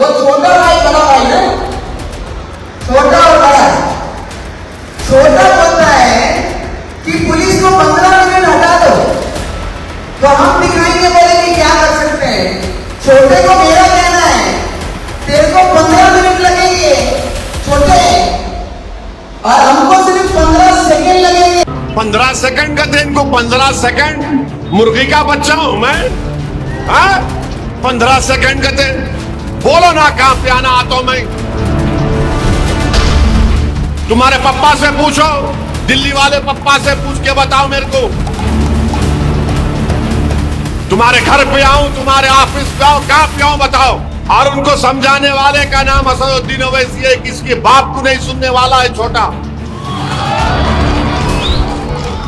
वो छोटा भाई बड़ा भाई ना, छोटा और बड़ा। छोटा बोलता है कि पुलिस को 15 मिनट हटा दो, तो हम दिखाएंगे, बोले कि क्या कर सकते हैं। छोटे को मेरा कहना है तेरे को 15 मिनट लगेंगे छोटे, और हमको सिर्फ 15 सेकंड लगेंगे। 15 सेकंड का दिन को 15 सेकंड मुर्गी का बच्चा हूं मैं? 15 सेकंड का दिन बोलो ना, कहां पे आना आता हूं मैं? तुम्हारे पप्पा से पूछो, दिल्ली वाले पप्पा से पूछ के बताओ मेरे को। तुम्हारे घर पे आऊं, तुम्हारे ऑफिस पे आऊं, कहां पे आऊं बताओ। और उनको समझाने वाले का नाम असदुद्दीन ओवैसी है, किसके बाप को नहीं सुनने वाला है छोटा।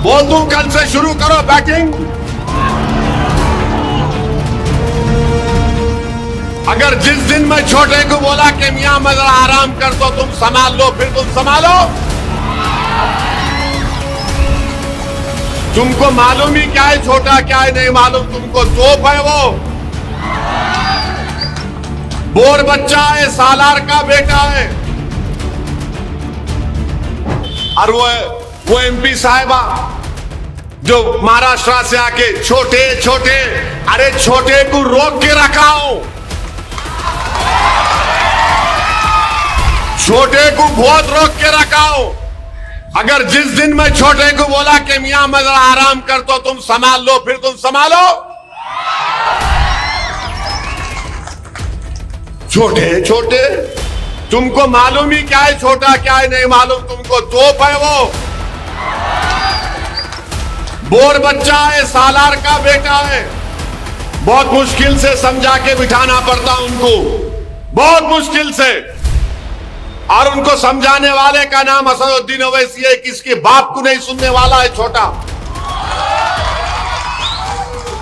बोल दूं कल से शुरू करो बैटिंग। अगर जिस दिन मैं छोटे को बोला कि मियां मजर आराम कर दो, तुम संभाल लो, फिर तुम संभालो। तुमको मालूम ही क्या है छोटा, क्या है नहीं मालूम तुमको। तोप है वो, बोर बच्चा है, सालार का बेटा है। और वो एमपी साहिबा जो महाराष्ट्र से आके छोटे छोटे, अरे छोटे को रोक के रखा हूं, छोटे को बहुत रोक के रखा हूं। अगर जिस दिन मैं छोटे को बोला कि मियां मजर आराम कर दो, तुम संभाल लो, फिर तुम संभालो। छोटे छोटे, तुमको मालूम ही क्या है छोटा, क्या है नहीं मालूम तुमको। तोप है वो, बोर बच्चा है, सालार का बेटा है। बहुत मुश्किल से समझा के बिठाना पड़ता उनको, बहुत मुश्किल से। और उनको समझाने वाले का नाम असदुद्दीन ओवैसी है, किसके बाप को नहीं सुनने वाला है छोटा।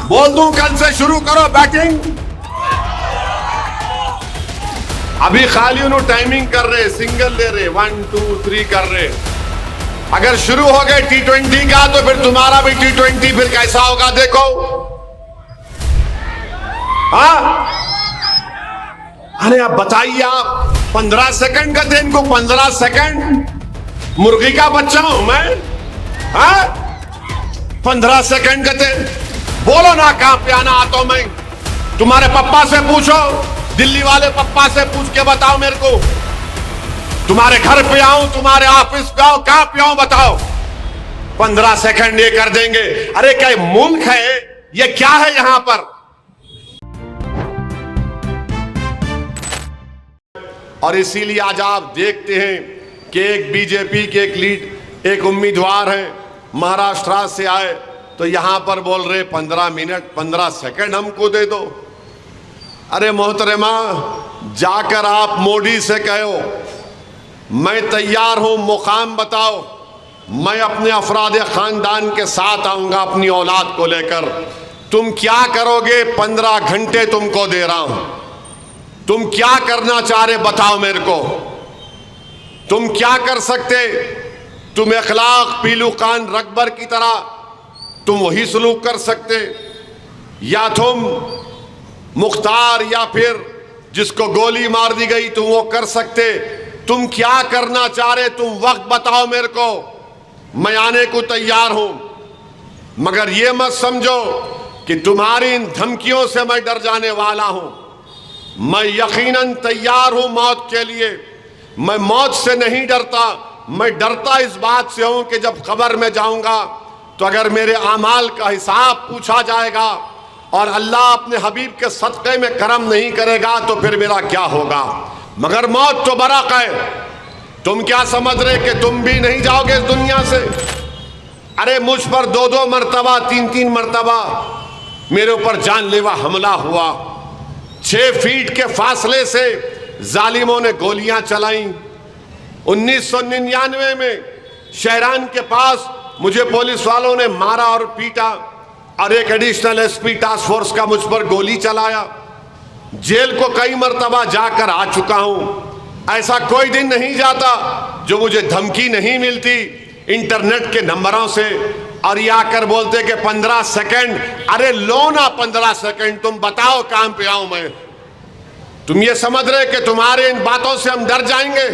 बोल दूं कल से शुरू करो बैटिंग। अभी खाली उन्होंने टाइमिंग कर रहे, सिंगल ले रहे, 1 2 3 कर रहे। अगर शुरू हो गए T20 का, तो फिर तुम्हारा भी T20 फिर कैसा होगा देखो। हाँ, अरे आप बताइए, आप 15 सेकंड का दिन को 15 सेकंड मुर्गी का बच्चा हूं मैं? 15 सेकंड का दिन बोलो ना, कहां पे आना आता हूं मैं? तुम्हारे पप्पा से पूछो, दिल्ली वाले पप्पा से पूछ के बताओ मेरे को। तुम्हारे घर पे आऊं, तुम्हारे ऑफिस पे आऊं, कहां पे आऊं बताओ। 15 सेकंड ये कर देंगे। अरे क्या मुल्क है ये, क्या है यहां पर? और इसीलिए आज आप देखते हैं कि एक बीजेपी के एक उम्मीदवार हैं, महाराष्ट्र से आए, तो यहां पर बोल रहे 15 मिनट 15 सेकंड हमको दे दो। अरे मोहतरमा, जाकर आप मोदी से कहो मैं तैयार हूं, मुकाम बताओ, मैं अपने अफराद खानदान के साथ आऊंगा अपनी औलाद को लेकर। तुम क्या करोगे? 15 घंटे तुमको दे रहा हूं, तुम क्या करना चाह रहे बताओ मेरे को। तुम क्या कर सकते? तुम इखलाक पीलू खान रकबर की तरह तुम वही सलूक कर सकते, या तुम मुख्तार या फिर जिसको गोली मार दी गई तुम वो कर सकते। तुम क्या करना चाह रहे? तुम वक्त बताओ मेरे को, मैं आने को तैयार हूं। मगर ये मत समझो कि तुम्हारी इन धमकियों से मैं डर जाने वाला हूं। मैं यकीनन तैयार हूं मौत के लिए। मैं मौत से नहीं डरता, मैं डरता इस बात से हूं कि जब कब्र में जाऊंगा तो अगर मेरे आमाल का हिसाब पूछा जाएगा और अल्लाह अपने हबीब के सदक़े में करम नहीं करेगा तो फिर मेरा क्या होगा। मगर मौत तो बरक़ है। तुम क्या समझ रहे कि तुम भी नहीं जाओगे इस दुनिया से? अरे मुझ पर 2-2 मरतबा 3-3 मरतबा मेरे ऊपर जानलेवा हमला हुआ। 6 फीट के फासले से जालिमों ने गोलियां चलाई। 1999 में शहरान के पास मुझे पुलिस वालों ने मारा और पीटा, और एक एडिशनल एसपी टास्क फोर्स का मुझ पर गोली चलाया। जेल को कई मरतबा जाकर आ चुका हूं। ऐसा कोई दिन नहीं जाता जो मुझे धमकी नहीं मिलती इंटरनेट के नंबरों से। और ये आकर बोलते कि 15 सेकंड, अरे लो ना 15 सेकंड, तुम बताओ काम पे आऊं मैं। तुम ये समझ रहे कि तुम्हारे इन बातों से हम डर जाएंगे?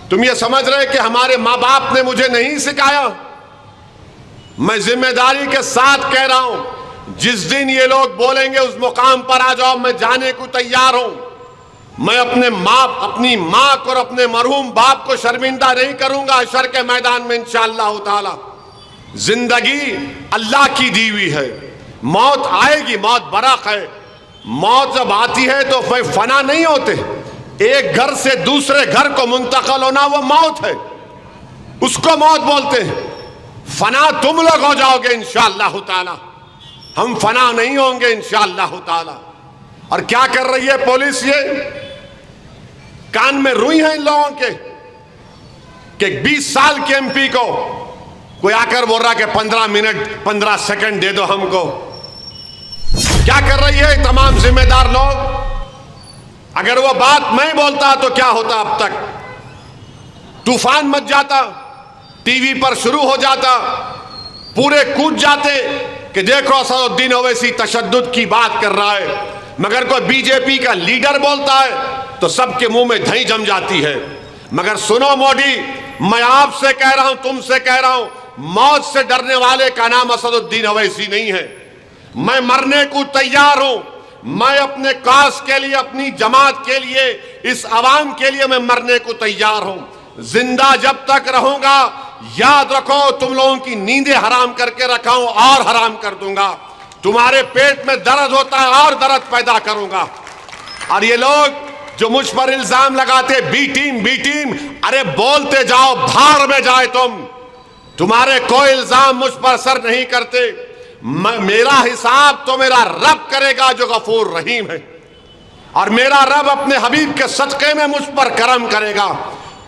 तुम ये समझ रहे कि हमारे माँ बाप ने मुझे नहीं सिखाया? मैं जिम्मेदारी के साथ कह रहा हूं, जिस दिन ये लोग बोलेंगे उस मुकाम पर आ जाओ, मैं जाने को तैयार हूं। मैं अपनी माँ को और अपने मरहूम बाप को शर्मिंदा नहीं करूंगा हशर के मैदान में इंशाअल्लाह ताला। जिंदगी अल्लाह की दी हुई है, मौत आएगी, मौत बरक है। मौत जब आती है तो कोई फना नहीं होते। एक घर से दूसरे घर को मुंतकिल होना वो मौत है, उसको मौत बोलते हैं। फना तुम लोग हो जाओगे इंशाअल्लाह ताला, हम फना नहीं होंगे इंशाअल्लाह ताला। और क्या कर रही है पुलिस? ये कान में रुई है इन लोगों के कि 20 साल के एमपी को कोई आकर बोल रहा कि 15 मिनट 15 सेकंड दे दो हमको। क्या कर रही है तमाम जिम्मेदार लोग? अगर वो बात मैं बोलता तो क्या होता? अब तक तूफान मच जाता, टीवी पर शुरू हो जाता, पूरे कूद जाते कि देखो असदुद्दीन ओवैसी तशद्दुद की बात कर रहा है। मगर कोई बीजेपी का लीडर बोलता है तो सबके मुंह में दही जम जाती है। मगर सुनो मोदी, मैं आपसे कह रहा हूं, तुमसे कह रहा हूं, मौत से डरने वाले का नाम असदुद्दीन ओवैसी नहीं है। मैं मरने को तैयार हूं। मैं अपने कास के लिए, अपनी जमात के लिए, इस अवाम के लिए मैं मरने को तैयार हूं। जिंदा जब तक रहूंगा, याद रखो, तुम लोगों की नींदें हराम करके रखा हूं और हराम कर दूंगा। तुम्हारे पेट में दर्द होता है और दर्द पैदा करूंगा। और ये लोग जो मुझ पर इल्जाम लगाते बी टीम, अरे बोलते जाओ, भाड़ में जाए तुम। तुम्हारे कोई इल्जाम मुझ पर असर नहीं करते। मेरा हिसाब तो मेरा रब करेगा जो गफूर रहीम है, और मेरा रब अपने हबीब के सदक़े में मुझ पर करम करेगा।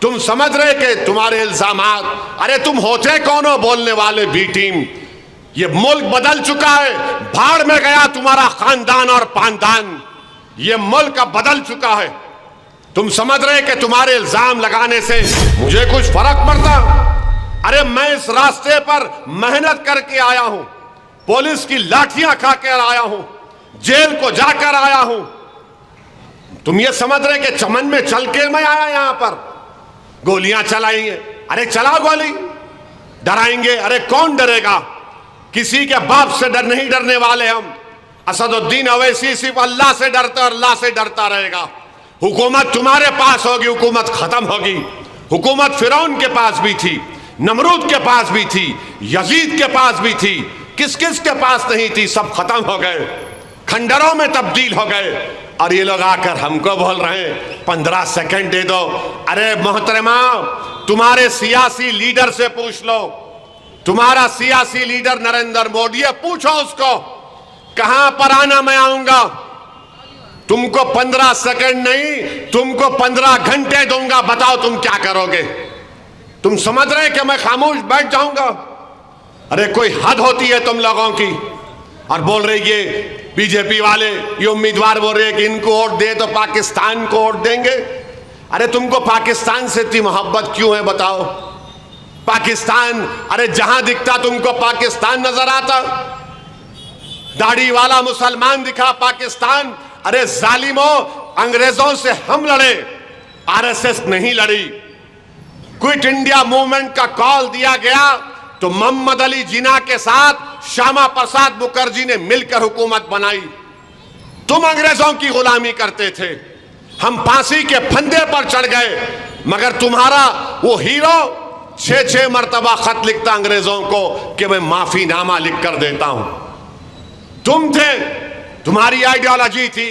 तुम समझ रहे कि तुम्हारे इल्जामात, अरे तुम होते कौन हो बोलने वाले बी टीम? ये मुल्क बदल चुका है, भाड़ में गया तुम्हारा खानदान और पानदान। ये मुल्क अब बदल चुका है। तुम समझ रहे कि तुम्हारे इल्जाम लगाने से मुझे कुछ फर्क पड़ता? अरे मैं इस रास्ते पर मेहनत करके आया हूं, पुलिस की लाठियां खाकर आया हूं, जेल को जाकर आया हूं। तुम ये समझ रहे कि चमन में चल के मैं आया यहां पर? गोलियां चलाएंगे, अरे चलाओ गोली। डराएंगे, अरे कौन डरेगा? किसी के बाप से डर नहीं डरने वाले हम। असदुद्दीन ओवैसी सिर्फ अल्लाह से डरता और अल्लाह से डरता रहेगा। हुकूमत तुम्हारे पास होगी, हुकूमत खत्म होगी। हुकूमत फिरौन के पास भी थी, नमरूद के पास भी थी, यजीद के पास भी थी, किस किस के पास नहीं थी? सब खत्म हो गए, खंडरों में तब्दील हो गए। और ये लोग आकर हमको बोल रहे हैं 15 सेकंड दे दो। अरे मोहतरमा, तुम्हारे सियासी लीडर से पूछ लो। तुम्हारा सियासी लीडर नरेंद्र मोदी है, पूछो उसको कहां पर आना, मैं आऊंगा। तुमको 15 सेकंड नहीं, तुमको 15 घंटे दूंगा। बताओ तुम क्या करोगे? तुम समझ रहे कि मैं खामोश बैठ जाऊंगा? अरे कोई हद होती है तुम लोगों की। और बोल रहे ये बीजेपी वाले, ये उम्मीदवार बोल रहे कि इनको वोट दे तो पाकिस्तान को वोट देंगे। अरे तुमको पाकिस्तान से इतनी मोहब्बत क्यों है बताओ? पाकिस्तान, अरे जहां दिखता तुमको पाकिस्तान नजर आता। दाढ़ी वाला मुसलमान दिखा पाकिस्तान। अरे जालिमों, अंग्रेजों से हम लड़े, आरएसएस नहीं लड़ी। क्विट इंडिया मूवमेंट का कॉल दिया गया तो मोहम्मद अली जिन्ना के साथ श्यामा प्रसाद मुखर्जी ने मिलकर हुकूमत बनाई। तुम अंग्रेजों की गुलामी करते थे, हम फांसी के फंदे पर चढ़ गए। मगर तुम्हारा वो हीरो 6-6 मरतबा खत लिखता अंग्रेजों को कि मैं माफीनामा लिख कर देता हूं। तुम थे, तुम्हारी आइडियोलॉजी थी,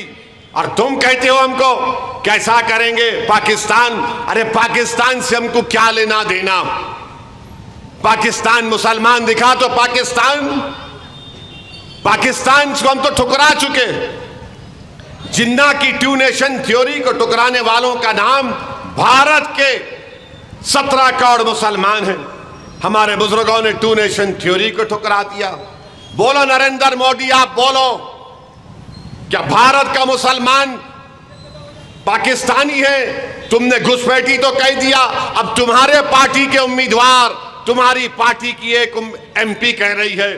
और तुम कहते हो हमको कैसा करेंगे पाकिस्तान। अरे पाकिस्तान से हमको क्या लेना देना? पाकिस्तान मुसलमान दिखा तो पाकिस्तान को हम तो ठुकरा चुके। जिन्ना की टू नेशन थ्योरी को ठुकराने वालों का नाम भारत के 17 करोड़ मुसलमान हैं। हमारे बुजुर्गों ने टू नेशन थ्योरी को ठुकरा दिया। बोलो नरेंद्र मोदी, आप बोलो, क्या भारत का मुसलमान पाकिस्तानी है? तुमने घुसपैठी तो कह दिया। अब तुम्हारे पार्टी के उम्मीदवार, तुम्हारी पार्टी की एक एमपी कह रही है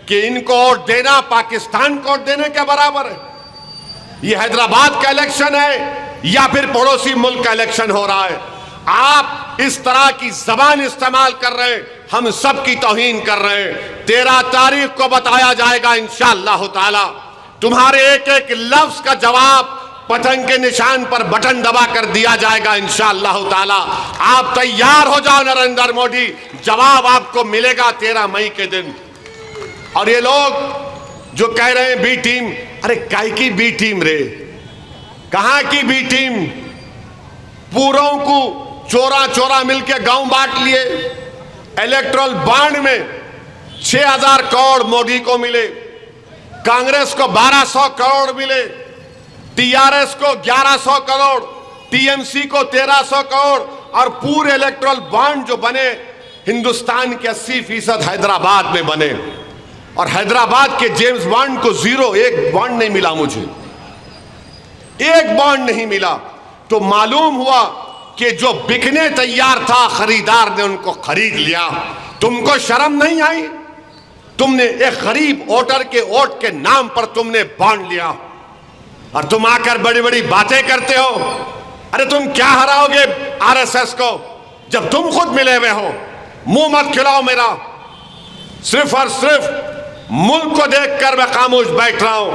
कि इनको वोट देना पाकिस्तान को वोट देने के बराबर है। ये हैदराबाद का इलेक्शन है या फिर पड़ोसी मुल्क का इलेक्शन हो रहा है। आप इस तरह की जबान इस्तेमाल कर रहे हैं, हम सब की तौहीन कर रहे हैं। 13 तारीख को बताया जाएगा इंशाअल्लाह ताला। तुम्हारे एक एक लफ्ज का जवाब पतंग के निशान पर बटन दबा कर दिया जाएगा इंशाअल्लाह ताला। आप तैयार हो जाओ नरेंद्र मोदी, जवाब आपको मिलेगा 13 मई के दिन। और ये लोग जो कह रहे हैं बी टीम, अरे काय की बी टीम रे, कहां की बी टीम? पूरों को चोरा चोरा मिलके गांव बांट लिए। इलेक्ट्रल बॉन्ड में 6000 करोड़ मोदी को मिले, कांग्रेस को 1200 करोड़ मिले, टीआरएस को 1100 करोड़, टीएमसी को 1300 करोड़, और पूरे इलेक्ट्रल बॉन्ड जो बने हिंदुस्तान के 80% हैदराबाद में बने। और हैदराबाद के जेम्स बॉन्ड को 0, एक बॉन्ड नहीं मिला, मुझे एक बॉन्ड नहीं मिला। तो मालूम हुआ कि जो बिकने तैयार था खरीदार ने उनको खरीद लिया। तुमको शर्म नहीं आई? तुमने एक गरीब वोटर के वोट के नाम पर तुमने बॉन्ड लिया और तुम आकर बड़ी बड़ी बातें करते हो। अरे तुम क्या हराओगे आरएसएस को जब तुम खुद मिले हुए हो? मुंह मत खिलाओ मेरा। सिर्फ और सिर्फ मुल्क को देखकर मैं खामोश बैठ रहा हूं,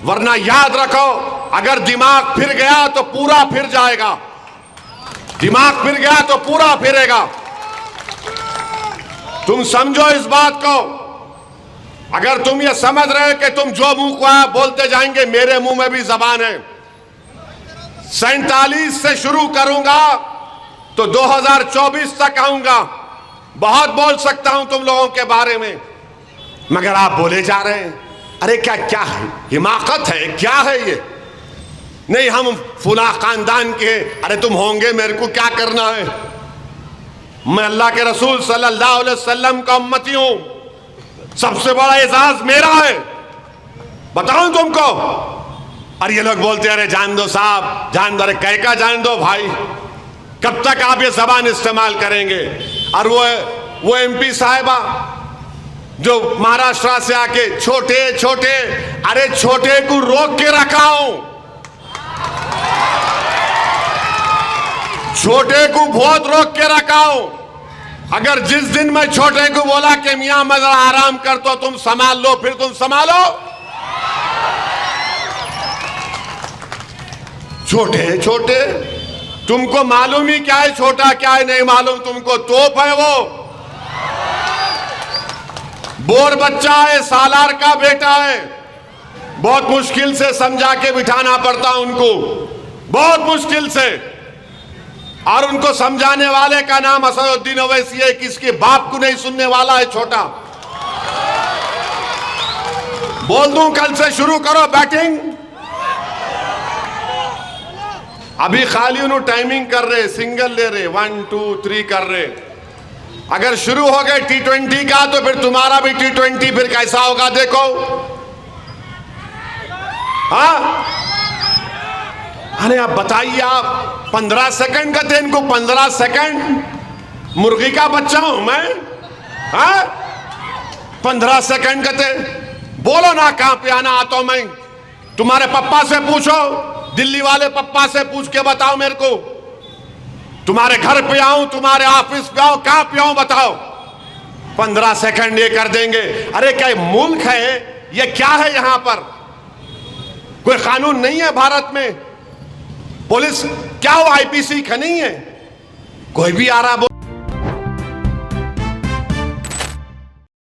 वरना याद रखो अगर दिमाग फिर गया तो पूरा फिर जाएगा। दिमाग फिर गया तो पूरा फिरेगा। तुम समझो इस बात को। अगर तुम ये समझ रहे हो कि तुम जो मुंह को आया बोलते जाएंगे, मेरे मुंह में भी जबान है। 47 से शुरू करूंगा तो 2024 तक आऊंगा। बहुत बोल सकता हूं तुम लोगों के बारे में, मगर आप बोले जा रहे हैं। अरे क्या क्या है? हिमाकत है? क्या है ये? नहीं हम फुला खानदान के। अरे तुम होंगे, मेरे को क्या करना है? मैं अल्लाह के रसूल सल्लल्लाहु अलैहि वसल्लम का उम्मती हूं। सबसे बड़ा एजाज मेरा है, बताऊं तुमको। और ये लोग बोलते हैं अरे जान दो साहब, जान दो। अरे कह का जान दो भाई? कब तक आप ये जबान इस्तेमाल करेंगे? और वो एमपी साहिबा जो महाराष्ट्र से आके छोटे छोटे, अरे छोटे को रोक के रखा हूं, छोटे को बहुत रोक के रखा हूं। अगर जिस दिन मैं छोटे को बोला कि मियां मैं जरा आराम कर तो तुम संभाल लो, फिर तुम संभालो। छोटे छोटे, तुमको मालूम ही क्या है छोटा क्या है? नहीं मालूम तुमको। तोप है वो, बोर बच्चा है, सालार का बेटा है। बहुत मुश्किल से समझा के बिठाना पड़ता उनको, बहुत मुश्किल से। और उनको समझाने वाले का नाम असदुद्दीन ओवैसी है, किसके बाप को नहीं सुनने वाला है छोटा। बोल दूं कल से शुरू करो बैटिंग। अभी खाली उन्होंने टाइमिंग कर रहे, सिंगल ले रहे, 1 2 3 कर रहे। अगर शुरू हो गए T20 का तो फिर तुम्हारा भी T20 फिर कैसा होगा देखो। हाँ अरे आप बताइए, आप 15 सेकंड का थे इनको, 15 सेकंड। मुर्गी का बच्चा हूं मैं? हाँ 15 सेकंड का थे। बोलो ना कहां पे आना आता हूं मैं? तुम्हारे पप्पा से पूछो, दिल्ली वाले पप्पा से पूछ के बताओ मेरे को। तुम्हारे घर पे आऊं, तुम्हारे ऑफिस पे आऊं, कहां पे आऊं बताओ? 15 सेकंड ये कर देंगे। अरे क्या मुल्क है ये? क्या है यहां पर? कोई कानून नहीं है भारत में? पुलिस क्या वो आईपीसी का नहीं है? कोई भी आ रहा